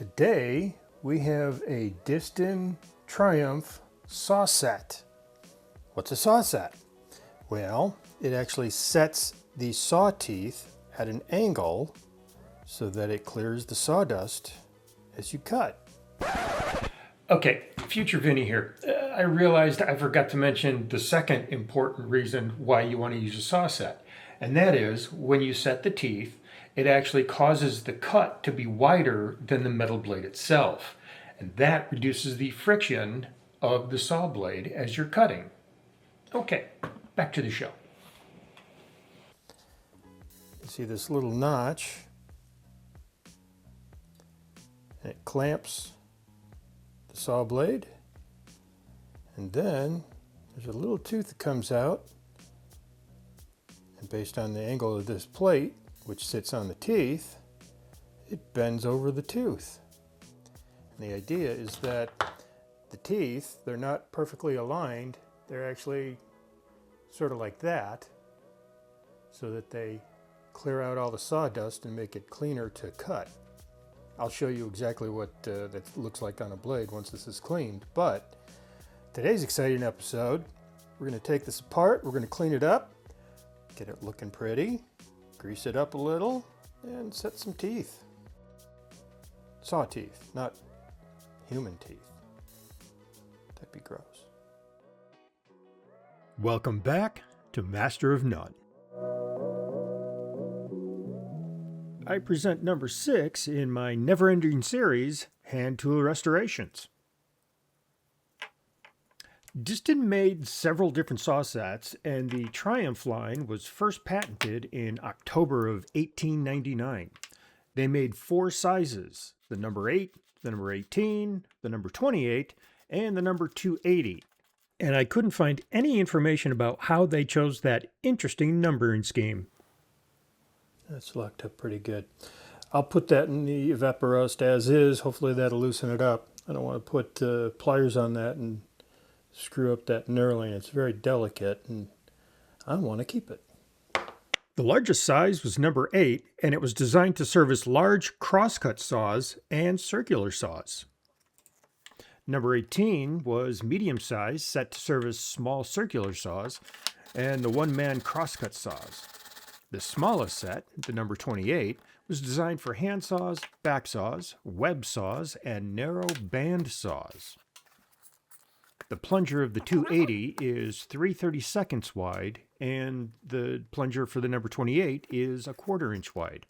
Today we have a Disston Triumph saw set. What's a saw set? Well, it actually sets the saw teeth at an angle so that it clears the sawdust as you cut. Okay, future Vinny here. I realized I forgot to mention the second important reason why you want to use a saw set. And that is, when you set the teeth, it actually causes the cut to be wider than the metal blade itself. And that reduces the friction of the saw blade as you're cutting. Okay, back to the show. You see this little notch, and it clamps the saw blade, and then there's a little tooth that comes out, and based on the angle of this plate, which sits on the teeth, it bends over the tooth. And the idea is that the teeth, they're not perfectly aligned, they're actually sort of like that, so that they clear out all the sawdust and make it cleaner to cut. I'll show you exactly what that looks like on a blade once this is cleaned, but today's exciting episode, we're going to take this apart, we're going to clean it up, get it looking pretty, grease it up a little, and set some teeth. Saw teeth, not human teeth. That'd be gross. Welcome back to Master of None. I present number 6 in my never-ending series, Hand Tool Restorations. Disston made several different saw sets, and the Triumph line was first patented in October of 1899. They made 4 sizes, the number 8, the number 18, the number 28, and the number 280. And I couldn't find any information about how they chose that interesting numbering scheme. That's locked up pretty good. I'll put that in the Evapo-Rust as is. Hopefully that'll loosen it up. I don't want to put pliers on that and screw up that knurling. It's very delicate and I want to keep it. The largest size was number 8, and it was designed to service large crosscut saws and circular saws. Number 18 was medium size, set to service small circular saws and the one-man crosscut saws. The smallest set, the number 28, was designed for hand saws, back saws, web saws, and narrow band saws. The plunger of the 280 is 3/32 wide, and the plunger for the number 28 is 1/4 inch wide.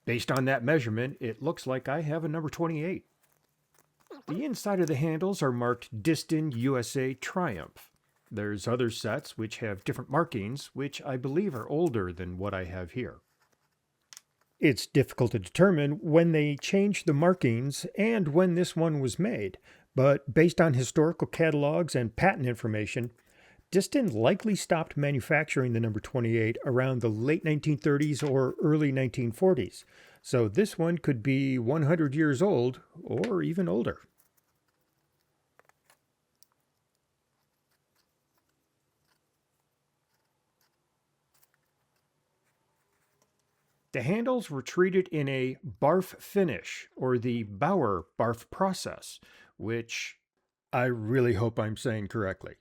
Based on that measurement, it looks like I have a number 28. The inside of the handles are marked Disston USA Triumph. There's other sets which have different markings, which I believe are older than what I have here. It's difficult to determine when they changed the markings and when this one was made, but based on historical catalogs and patent information, Disston likely stopped manufacturing the number 28 around the late 1930s or early 1940s, so this one could be 100 years old or even older. The handles were treated in a Barff finish, or the Bower-Barff process, which I really hope I'm saying correctly.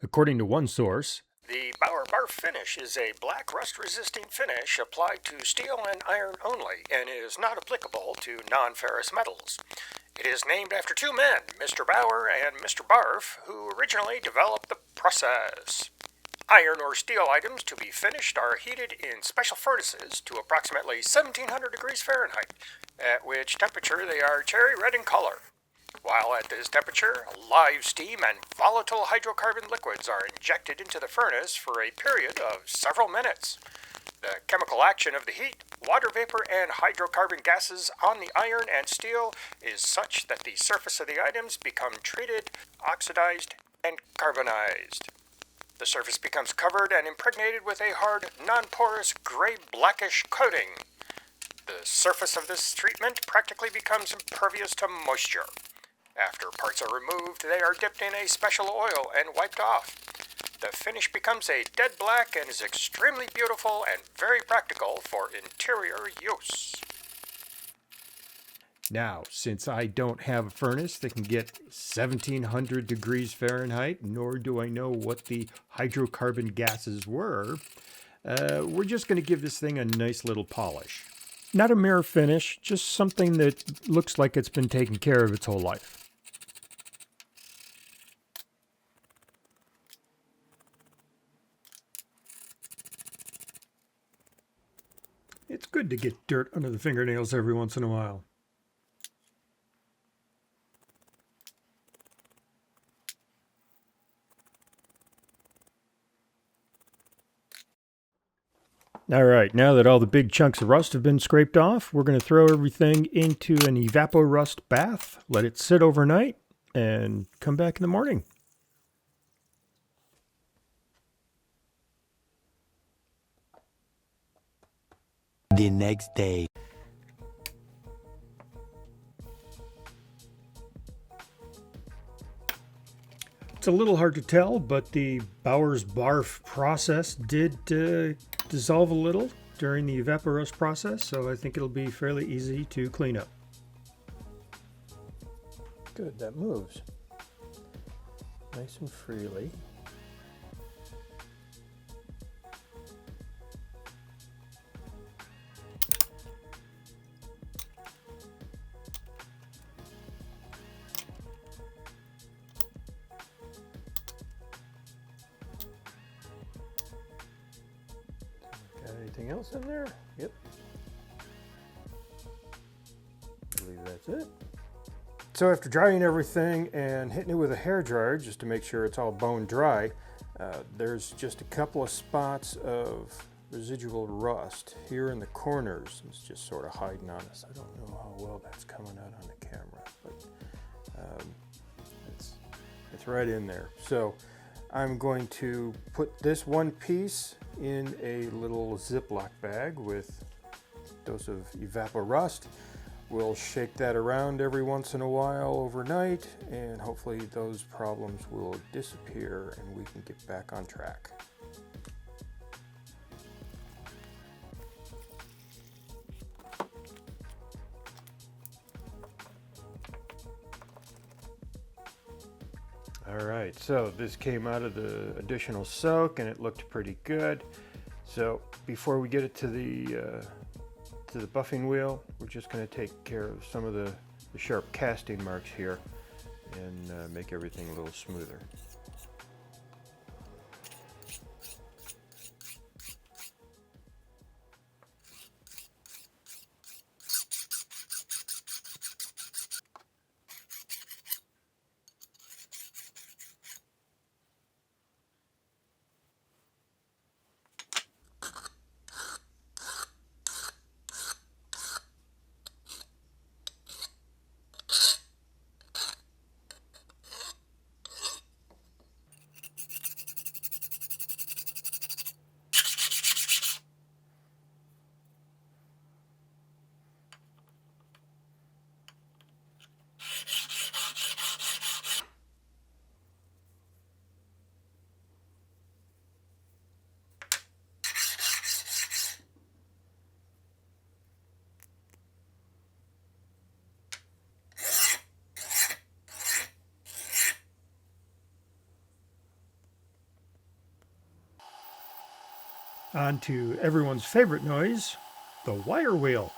According to one source, the Bower-Barff finish is a black rust-resisting finish applied to steel and iron only, and is not applicable to non-ferrous metals. It is named after 2 men, Mr. Bower and Mr. Barff, who originally developed the process. Iron or steel items to be finished are heated in special furnaces to approximately 1700 degrees Fahrenheit, at which temperature they are cherry red in color. While at this temperature, live steam and volatile hydrocarbon liquids are injected into the furnace for a period of several minutes. The chemical action of the heat, water vapor, and hydrocarbon gases on the iron and steel is such that the surface of the items become treated, oxidized, and carbonized. The surface becomes covered and impregnated with a hard, non-porous, gray-blackish coating. The surface of this treatment practically becomes impervious to moisture. After parts are removed, they are dipped in a special oil and wiped off. The finish becomes a dead black and is extremely beautiful and very practical for interior use. Now, since I don't have a furnace that can get 1700 degrees Fahrenheit, nor do I know what the hydrocarbon gases were, we're just going to give this thing a nice little polish. Not a mirror finish, just something that looks like it's been taken care of its whole life. It's good to get dirt under the fingernails every once in a while. All right, now that all the big chunks of rust have been scraped off, we're going to throw everything into an Evapo-Rust bath, let it sit overnight, and come back in the morning. The next day. It's a little hard to tell, but the Bower-Barff process did dissolve a little during the Evapo-Rust process, so I think it'll be fairly easy to clean up. Good, that moves nice and freely. Got anything else in there? Yep. I believe that's it. So after drying everything and hitting it with a hairdryer just to make sure it's all bone dry, there's just a couple of spots of residual rust here in the corners. It's just sort of hiding on us. I don't know how well that's coming out on the camera, but it's right in there. So I'm going to put this one piece in a little Ziploc bag with a dose of Evapo-Rust. We'll shake that around every once in a while overnight, and hopefully those problems will disappear and we can get back on track. All right, so this came out of the additional soak and it looked pretty good. So before we get it to the buffing wheel, we're just going to take care of some of the sharp casting marks here and make everything a little smoother. On to everyone's favorite noise, the wire wheel.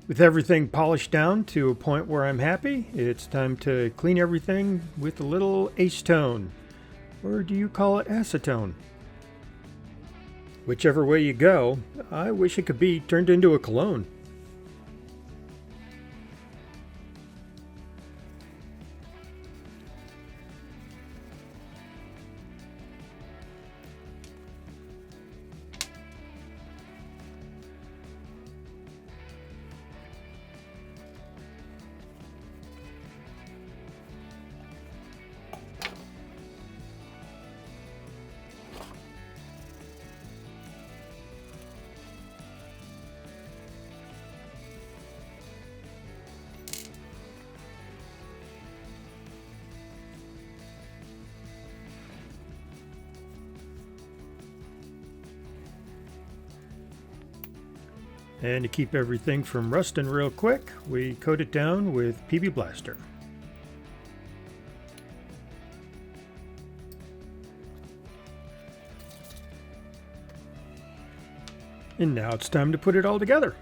With everything polished down to a point where I'm happy, it's time to clean everything with a little acetone. Or do you call it acetone? Whichever way you go, I wish it could be turned into a cologne. And to keep everything from rusting real quick, we coat it down with PB Blaster. And now it's time to put it all together.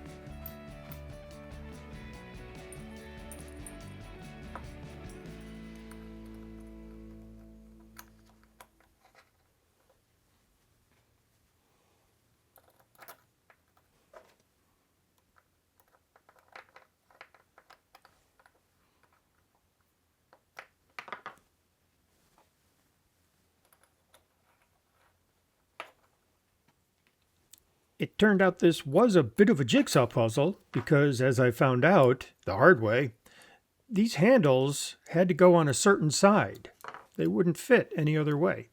It turned out this was a bit of a jigsaw puzzle because, as I found out the hard way, these handles had to go on a certain side. They wouldn't fit any other way.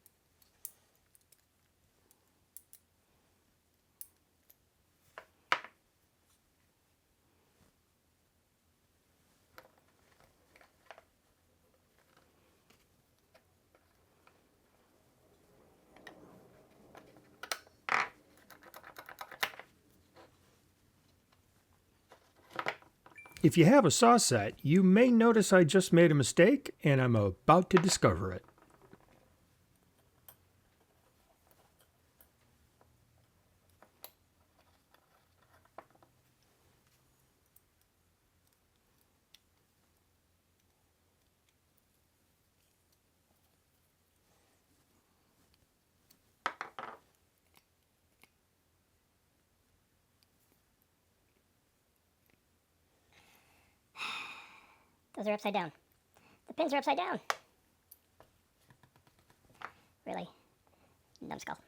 If you have a saw set, you may notice I just made a mistake and I'm about to discover it. Those are upside down. The pins are upside down. Really? Numbskull.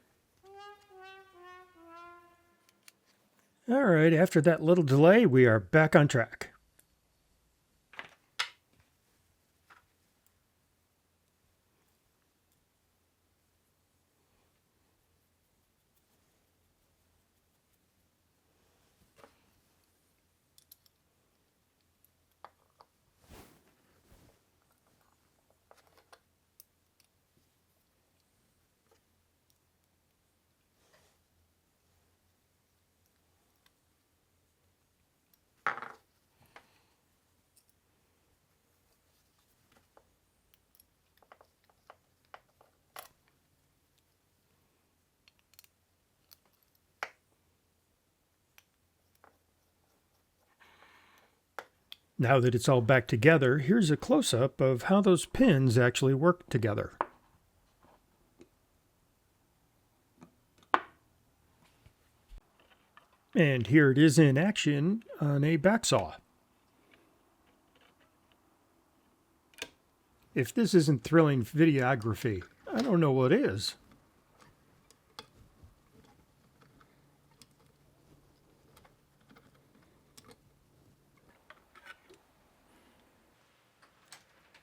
All right, after that little delay, we are back on track. Now that it's all back together, here's a close-up of how those pins actually work together. And here it is in action on a backsaw. If this isn't thrilling videography, I don't know what is.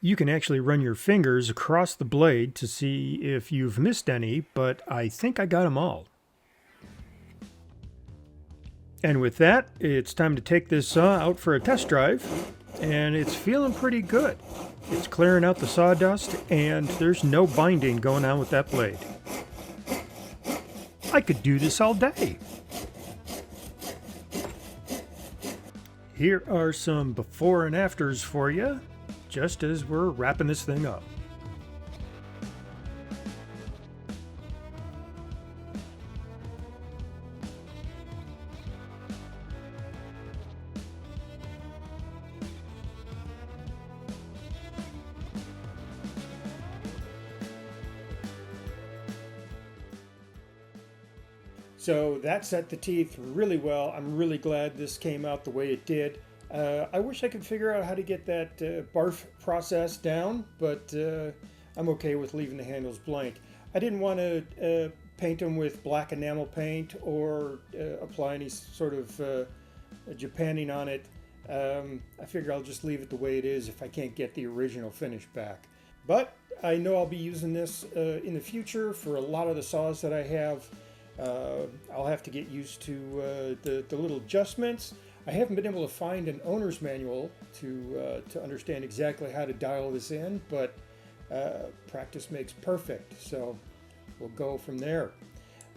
You can actually run your fingers across the blade to see if you've missed any, but I think I got them all. And with that, it's time to take this saw out for a test drive, and it's feeling pretty good. It's clearing out the sawdust, and there's no binding going on with that blade. I could do this all day. Here are some before and afters for you, just as we're wrapping this thing up. So that set the teeth really well. I'm really glad this came out the way it did. I wish I could figure out how to get that barf process down, but I'm okay with leaving the handles blank. I didn't want to paint them with black enamel paint or apply any sort of Japanning on it. I figure I'll just leave it the way it is if I can't get the original finish back. But I know I'll be using this in the future for a lot of the saws that I have. I'll have to get used to the little adjustments. I haven't been able to find an owner's manual to understand exactly how to dial this in, but practice makes perfect, so we'll go from there.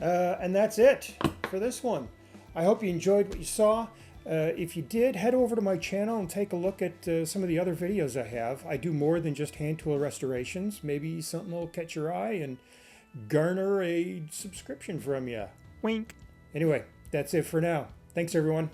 And that's it for this one. I hope you enjoyed what you saw. If you did, head over to my channel and take a look at some of the other videos I have. I do more than just hand tool restorations. Maybe something will catch your eye and garner a subscription from you. Wink. Anyway, that's it for now. Thanks, everyone.